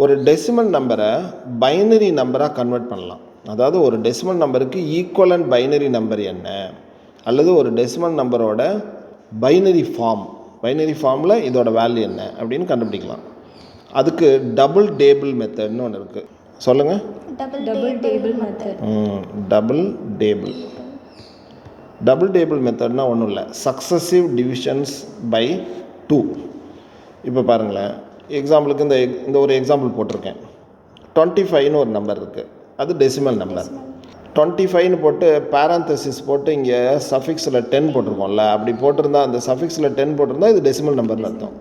ஒரு டெசிமல் நம்பரை பைனரி நம்பராக கன்வெர்ட் பண்ணலாம். அதாவது ஒரு டெசிமல் நம்பருக்கு ஈக்குவலன்ட் பைனரி நம்பர் என்ன, அல்லது ஒரு டெசிமல் நம்பரோட பைனரி ஃபார்மில் இதோட வேல்யூ என்ன அப்படின்னு கண்டுபிடிக்கலாம். அதுக்கு டபுள் டேபிள் மெத்தட்னு ஒன்று இருக்குது. சொல்லுங்கள். டபுள் டேபிள் மெத்தட்னா ஒன்றும் இல்லை, சக்ஸசிவ் டிவிஷன்ஸ் பை 2. இப்போ பாருங்களேன், எக்ஸாம்பிளுக்கு இந்த ஒரு எக்ஸாம்பிள் போட்டிருக்கேன். 25ன்னு ஒரு நம்பர் இருக்குது, அது டெசிமல் நம்பர். 25ன்னு போட்டு பேரந்தசிஸ் போட்டு இங்கே சஃபிக்ஸில் 10 போட்டிருக்கோம்ல, அப்படி போட்டிருந்தா அந்த சஃபிக்ஸில் 10 போட்டிருந்தா இது டெசிமல் நம்பர்னு அர்த்தம்.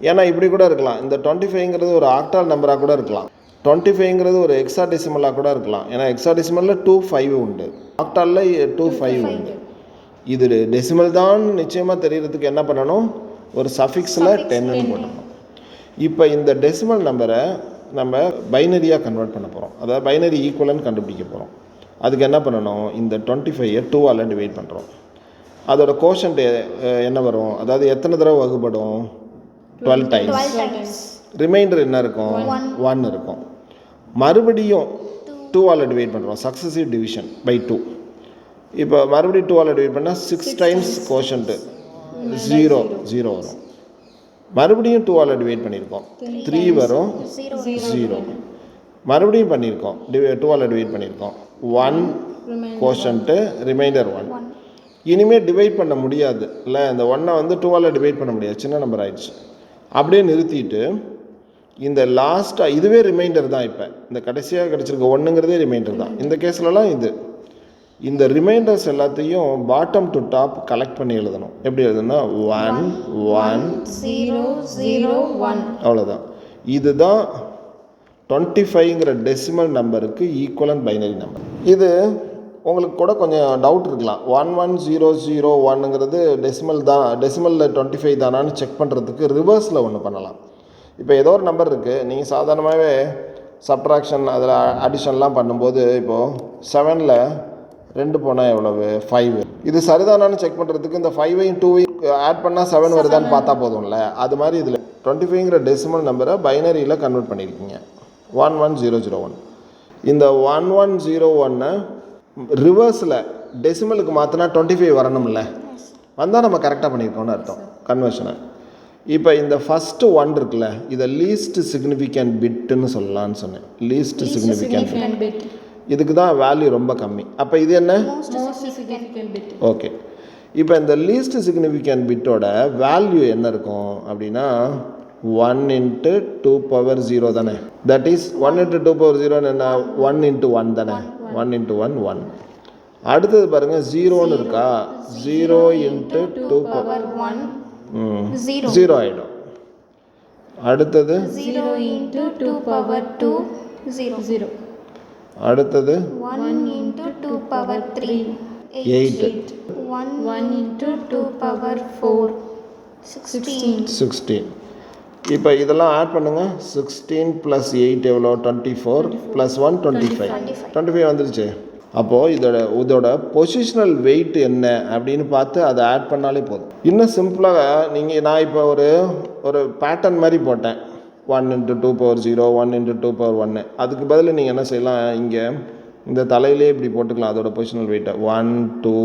ஏன்னா இப்படி கூட இருக்கலாம், இந்த 25ங்கிறது ஒரு ஆக்டால் நம்பராக கூட இருக்கலாம், 25ங்கிறது ஒரு எக்ஸாடெசிமலாக கூட இருக்கலாம். ஏன்னா எக்ஸாடெசிமலில் 25 உண்டு, ஆக்டாலில் 25 உண்டு. இது டெசிமல் தான் நிச்சயமாக தெரியறதுக்கு என்ன பண்ணணும், ஒரு சஃபிக்ஸில் 10ன்னு போட்டணும். இப்போ இந்த டெசிமல் நம்பரை நம்ம பைனரியாக கன்வெர்ட் பண்ண போகிறோம், அதாவது பைனரி ஈக்குவலன்னு கண்டுபிடிக்க போகிறோம். அதுக்கு என்ன பண்ணணும், இந்த 25ஐ 2ஆல் டிவைட் பண்ணுறோம். அதோட கோஷன்ட் என்ன வரும், அதாவது எத்தனை தடவை வகுப்படும், 12 டைம்ஸ். ரிமைண்டர் என்ன இருக்கும், 1 இருக்கும். மறுபடியும் 2ஆல் டிவைட் பண்ணுறோம், சக்ஸசிவ் டிவிஷன் பை 2. இப்போ மறுபடியும் 2ஆல் டிவைட் பண்ணால் 6 டைம்ஸ் கோஷன்ட்டு 0 வரும். மறுபடியும் 2ஆல் டிவைட் பண்ணியிருக்கோம், 3 வரும், 0. மறுபடியும் பண்ணியிருக்கோம், 2ஆல் டிவைட் பண்ணியிருக்கோம், 1 கோஷன்ட்டு, ரிமைண்டர் 1. இனிமேல் டிவைட் பண்ண முடியாது இல்லை, இந்த 1ஐ வந்து 2ஆல் டிவைட் பண்ண முடியாது, சின்ன நம்பர் ஆயிடுச்சு. அப்படியே நிறுத்திட்டு இந்த லாஸ்ட்டாக இதுவே ரிமைண்டர் தான். இப்போ இந்த கடைசியாக கிடச்சிருக்க 1ங்கிறதே ரிமைண்டர் தான். இந்த கேஸ்லலாம் இந்த ரிமைண்டர்ஸ் எல்லாத்தையும் பாட்டம் டு டாப் கலெக்ட் பண்ணி எழுதணும். எப்படி எழுதணும்னா 1 1 0 0 1, அவ்வளோதான். இதுதான் 25ங்கிற டெசிமல் நம்பருக்கு ஈக்குவலன்ட் பைனரி நம்பர். இது உங்களுக்கு கூட கொஞ்சம் டவுட் இருக்கலாம், 110001ங்கிறது டெசிமல் தான், டெசிமலில் 25 தானான்னு செக் பண்ணுறதுக்கு ரிவர்ஸில் ஒன்று பண்ணலாம். இப்போ ஏதோ ஒரு நம்பர் இருக்குது, நீங்கள் சாதாரணமாகவே சப்ட்ராக்ஷன் அதில் அடிஷன்லாம் பண்ணும்போது இப்போது 7ல் 2 போனால் எவ்வளவு, 5. இது சரிதானான்னு செக் பண்ணுறதுக்கு இந்த 5ஐயும் 2ஐயும் ஆட் பண்ணால் 7 வருதான்னு பார்த்தா போதும்ல. அது மாதிரி இதில் 25ங்கிற டெசிமல் நம்பரை பைனரியில் கன்வெர்ட் பண்ணியிருக்கீங்க, 11001. இந்த 1101 ரிவர்ஸில் டெசிமலுக்கு மாற்றினா 25 வரணும்ல, வந்தால் நம்ம கரெக்டாக பண்ணியிருக்கோம்னு அர்த்தம் கன்வர்ஷனை. இப்போ இந்த ஃபஸ்ட்டு 1 இருக்குல்ல, இதை லீஸ்ட் சிக்னிஃபிகண்ட் பிட்டுன்னு சொல்லலான்னு சொன்னேன். லீஸ்ட் சிக்னிஃபிகண்ட் பிட், இதுக்கு தான் வேல்யூ ரொம்ப கம்மி. அப்போ இது என்ன, ஓகே. இப்போ இந்த லீஸ்ட் சிக்னிஃபிகண்ட் பிட்டோட வேல்யூ என்ன இருக்கும் அப்படின்னா 1 × 2⁻0 தானே. தட் இஸ் 1 × 2⁻0 என்ன, 1 × 1 தானே, 1 × 1 1. அடுத்தது பாருங்கள், 0ன்னு இருக்கா, 0 × 2⁻1 0 ஆகிடும். அடுத்தது 0 × 2⁻2 0. அடுத்தது 1 × 2⁻3 8. 1 × 2⁻4 16. இப்போ இதெல்லாம் ஆட் பண்ணுங்கள், 16 + 8 எவ்வளோ, 24 + 1 25 வந்துருச்சு. அப்போது இதோட பொசிஷனல் வெயிட் என்ன அப்படின்னு பார்த்து அதை ஆட் பண்ணாலே போதும். இன்னும் சிம்பிளாக நான் இப்போ ஒரு பேட்டர்ன் மாதிரி போட்டேன், 1 × 2⁻0 1 × 2⁻1. அதுக்கு பதில் நீங்கள் என்ன செய்யலாம், இங்கே இந்த தலையிலே இப்படி போட்டுக்கலாம் அதோட பொசிஷனல் வெயிட்டை, 1 2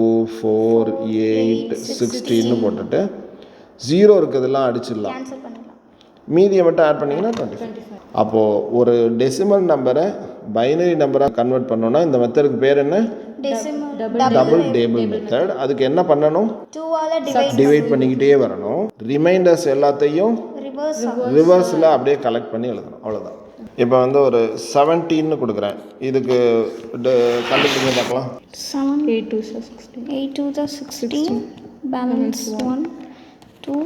4 8 16ன்னு போட்டுட்டு 0 இருக்கிறதெல்லாம் அடிச்சிடலாம், மீதியை மட்டும் ஆட் பண்ணிங்கன்னா 25. அப்போது ஒரு டெசிமல் நம்பரை பைனரி நம்பராக கன்வெர்ட் பண்ணோன்னா இந்த மெத்தடுக்கு பேர் என்ன, டபுள் டேபிள் மெத்தட். அதுக்கு என்ன பண்ணணும், டிவைட் பண்ணிக்கிட்டே வரணும். ரிமைண்டர்ஸ் எல்லாத்தையும் ரிவர்ஸில் அப்படியே கலெக்ட் பண்ணி எழுதணும், அவ்வளோதான். இப்போ வந்து ஒரு 17ன்னு கொடுக்குறேன், இதுக்கு கண்டுபிடிங்க பார்க்கலாம். 8 2 16 பேலன்ஸ் 1 2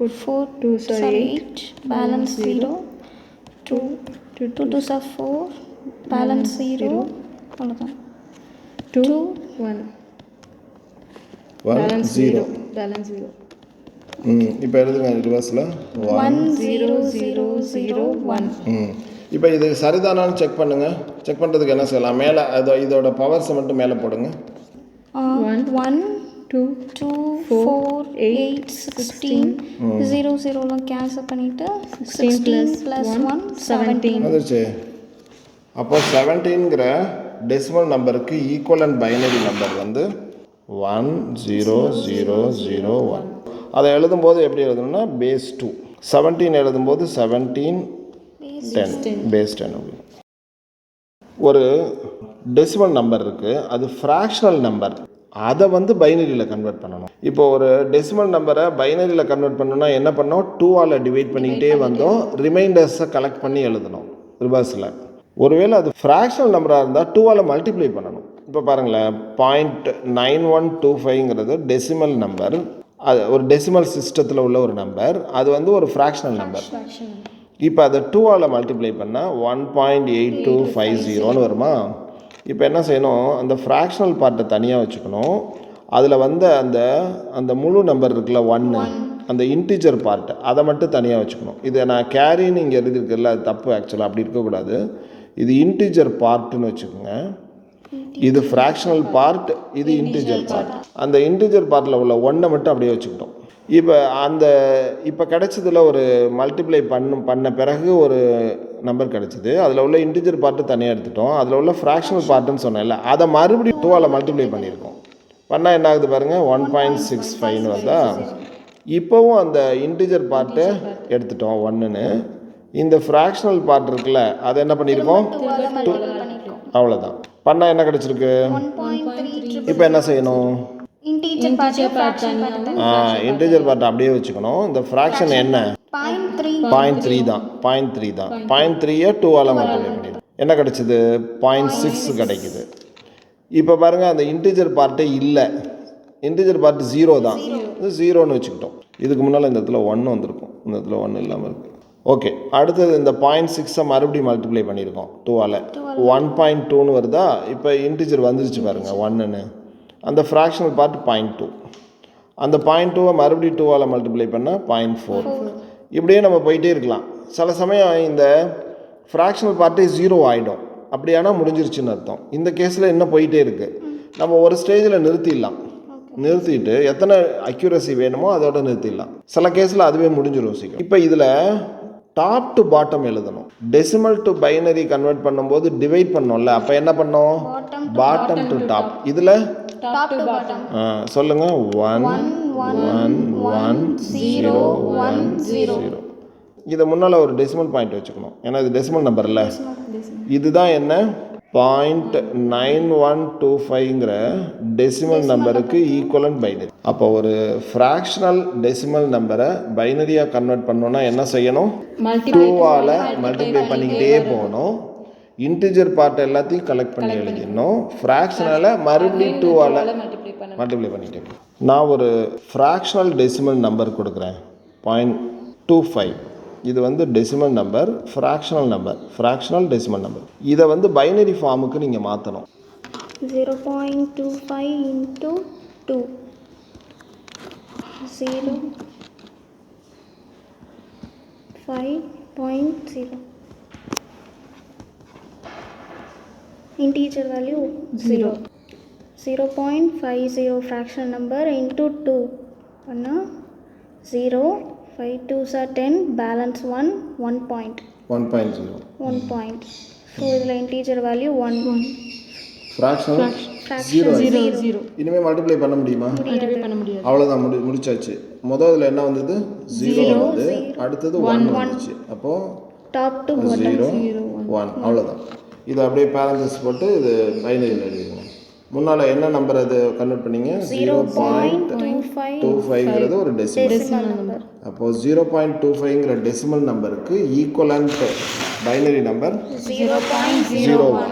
4 2 8 பேலன்ஸ் 0 2 2 4 பேலன்ஸ் 0, அவ்வளோதான். 2 1 பேலன்ஸ் 0 இப்போ எழுதுங்க ரிவர்ஸில் 1 0 0 0 1. இப்போ இது சரிதானான்னு செக் பண்ணுங்கள். செக் பண்ணுறதுக்கு என்ன செய்யலாம், மேலே இதோட பவர்ஸை மட்டும் மேலே போடுங்க. 1 2 2 4 4 8 16 0 0 கேன்சல் பண்ணிட்டு 16 plus 1 17 வந்துருச்சு. அப்போ 17ங்கிற டெசிமல் நம்பருக்கு ஈக்குவலன்ட் பைனரி நம்பர் வந்து 10001. அதை எழுதும்போது எப்படி எழுதணும்னா பேஸ் 2. 17 எழுதும்போது 17 10 பேஸ் 10 அப்படின்னு. ஒரு டெசிமல் நம்பர் இருக்குது, அது ஃப்ராக்ஷனல் நம்பர், அதை வந்து பைனரியில் கன்வெர்ட் பண்ணணும். இப்போ ஒரு டெசிமல் நம்பரை பைனரியில் கன்வெர்ட் பண்ணணும்னா என்ன பண்ணோம், 2ஆல் டிவைட் பண்ணிக்கிட்டே வந்தோம், ரிமைண்டர்ஸை கலெக்ட் பண்ணி எழுதணும் ரிவர்ஸில். ஒருவேளை அது ஃப்ராக்ஷனல் நம்பராக இருந்தால் 2ஆல் மல்டிப்ளை பண்ணணும். இப்போ பாருங்களேன், 0.9125ங்கிறது டெசிமல் நம்பர், அது ஒரு டெசிமல் சிஸ்டத்தில் உள்ள ஒரு நம்பர், அது வந்து ஒரு ஃப்ராக்ஷனல் நம்பர். இப்போ அதை 2ஆல் மல்டிப்ளை பண்ணால் 1.8250ன்னு வருமா. இப்போ என்ன செய்யணும், அந்த ஃப்ராக்ஷனல் பார்ட்டை தனியாக வச்சுக்கணும். அதில் வந்து அந்த முழு நம்பர் இருக்குல்ல 1, அந்த இன்டிஜர் பார்ட்டு அதை மட்டும் தனியாக வச்சுக்கணும். இதை நான் கேரின்னு இங்கே எழுதியிருக்கல, அது தப்பு ஆக்சுவலாக, அப்படி இருக்கக்கூடாது. இது இன்டிஜர் பார்ட்டுன்னு வச்சுக்கோங்க. இது ஃப்ராக்ஷனல் பார்ட், இது இன்டிஜர் பார்ட். அந்த இன்டிஜர் பார்ட்டில் உள்ள 1 மட்டும் அப்படியே வச்சுக்கிட்டோம். இப்போ கிடைச்சதில் ஒரு மல்டிப்ளை பண்ண பிறகு ஒரு நம்பர் கிடச்சிது, அதில் உள்ள இன்டிஜர் பார்ட்டு தனியாக எடுத்துட்டோம். அதில் உள்ள ஃப்ராக்ஷனல் பார்ட்டுன்னு சொன்னேன்ல, அதை மறுபடியும் 2ஆல் மல்டிப்ளை பண்ணியிருக்கோம். பண்ணால் என்ன ஆகுது பாருங்கள், 1.65ன்னு வருதா. இப்போவும் அந்த இன்டிஜர் பார்ட்டை எடுத்துட்டோம் 1ன்னு. இந்த ஃப்ராக்ஷனல் பார்ட் இருக்குல்ல, அதை என்ன பண்ணியிருக்கோம், அவ்வளோதான். பண்ணால் என்ன கிடச்சிருக்கு. இப்போ என்ன செய்யணும், இன்டிஜர் பார்ட் அப்படியே வச்சுக்கணும். இந்த ஃப்ராக்ஷன் என்ன, 0.3 தான். 0.3யை 2ஆல் மல்டிப்ளை பண்ணிடும். என்ன கிடச்சிது, 0.6 கிடைக்குது. இப்போ பாருங்கள், அந்த இன்டிஜர் பார்ட்டே இல்லை, இன்டிஜர் பார்ட் 0 தான், இது 0ன்னு வச்சுக்கிட்டோம். இதுக்கு முன்னால் இந்த இடத்துல 1 வந்திருக்கும், இந்த இடத்துல 1 இல்லாமல் இருக்குது. ஓகே, அடுத்தது இந்த 0.6ஐ மறுபடியும் மல்டிப்ளை பண்ணியிருக்கோம் 2ஆல், 1.2ன்னு வருதா. இப்போ இன்டிஜர் வந்துருச்சு பாருங்கள் 1ன்னு. அந்த ஃப்ராக்ஷனல் பார்ட் 0.2, அந்த 0.2வை மறுபடியும் 2ஆல் மல்டிப்ளை பண்ணால் 0.4. இப்படியே நம்ம போயிட்டே இருக்கலாம். சில சமயம் இந்த ஃப்ராக்ஷனல் பார்ட்டே 0 ஆகிடும், அப்படியானா முடிஞ்சிருச்சுன்னு அர்த்தம். இந்த கேஸில் இன்னும் போயிட்டே இருக்குது. நம்ம ஒரு ஸ்டேஜில் நிறுத்திட்டு எத்தனை அக்யூரசி வேணுமோ அதோட நிறுத்திடலாம். சில கேஸில் அதுவே முடிஞ்சிடும் சீக்கிரம். இப்போ இதில் டாப் டு பாட்டம் எழுதணும். டெசிமல் டு பைனரி கன்வெர்ட் பண்ணும்போது டிவைட் பண்ணோம்ல, அப்போ என்ன பண்ணோம், பாட்டம் டு டாப். இதில் சொல்லுங்க, 1 1 1 0 1 0. இதை முன்னால் ஒரு டெசிமல் பாயிண்ட் வச்சுக்கணும், ஏன்னா இது டெசிமல் நம்பர் இல்லை. இதுதான் என்ன, 0.9125ங்கிற டெசிமல் நம்பருக்கு ஈக்குவலன்ட் பைனரி. அப்போ ஒரு ஃப்ராக்ஷனல் டெசிமல் நம்பரை பைனரியாக கன்வெர்ட் பண்ணோன்னா என்ன செய்யணும், 2ஆல் மல்டிப்ளை பண்ணிக்கிட்டே போகணும். இன்டிஜர் பார்ட் எல்லாத்தையும் கலெக்ட் பண்ணி எழுதிடணும். ஃப்ராக்ஷனால் மறுபடியும் 2ஆல் மல்டிப்ளை பண்ணிட்டே. நான் ஒரு ஃப்ராக்ஷனல் டெசிமல் நம்பர் கொடுக்குறேன் 0.25. இது வந்து decimal number, fractional decimal number. இதை வந்து பைனரி ஃபார்முக்கு நீங்கள் மாற்றணும். 0.25 into 2 0 5.0. Integer value 0. 0.50 fractional number into 2 பண்ணா 0. 5 2s are 10, balance 1 point. 1 point. So இதில் integer value 1. ஃப்ராக்ஷனல் 0. இனிமேல் மல்டிப்ளை பண்ண முடியுமா, அவ்வளோதான், முடிச்சாச்சு. முதல்ல என்ன வந்தது, 0 வந்து, அடுத்தது 1 வந்துச்சு. அப்போது டாப் டு 0 1, அவ்வளோதான். இது அப்படியே பேரந்தஸ் போட்டு இது பைனரியில் எழுதிக்கணும். முன்னால் என்ன நம்பர் அது கன்வெர்ட் பண்ணிங்க, 0.25ங்கிறது ஒரு டெசிமல் நம்பர். அப்போது 0.25ங்கிற டெசிமல் நம்பருக்கு ஈக்குவலன்ட் பைனரி நம்பர் 0.01.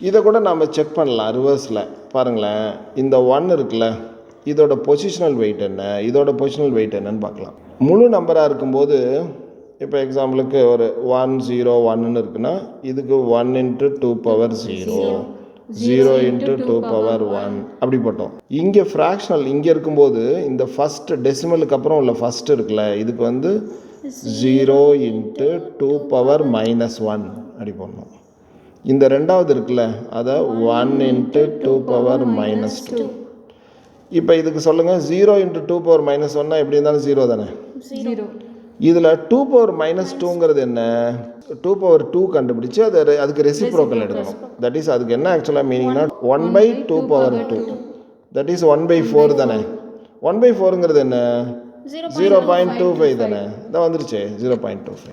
இதை கூட நம்ம செக் பண்ணலாம் ரிவர்ஸில். பாருங்களேன், இந்த 1 இருக்குல்ல, இதோட பொசிஷனல் வெயிட் என்ன, இதோட பொசிஷனல் வெயிட் என்னன்னு பார்க்கலாம். முழு நம்பராக இருக்கும்போது, இப்போ எக்ஸாம்பிளுக்கு ஒரு 1 0 1ன்னு இருக்குன்னா, இதுக்கு 1 × 2 பவர் 0, 0 × 2 பவர் 1 அப்படி போட்டோம். இங்கே ஃப்ராக்ஷனல் இங்கே இருக்கும்போது இந்த ஃபஸ்ட்டு டெசிமலுக்கு அப்புறம் உள்ள ஃபஸ்ட்டு இருக்குல்ல, இதுக்கு வந்து 0 × 2 பவர் -1 அப்படி போடணும். இந்த ரெண்டாவது இருக்குல்ல, அதை 1 × 2 பவர் -2. இப்போ இதுக்கு சொல்லுங்கள் 0 × 2⁻−1 எப்படி இருந்தாலும் 0 தானே. 0. இதில் 2⁻−2ங்கிறது என்ன, 2/2 கண்டுபிடிச்சு அதுக்கு ரெசிப்ரோக்கல் எடுக்கணும். தட் இஸ் அதுக்கு என்ன ஆக்சுவலாக மீனிங்னா 1/2/2 தட் இஸ் 1/4 தானே. 1/4ங்கிறது என்ன 0.25 தானே. இதான் வந்துருச்சு 0.25.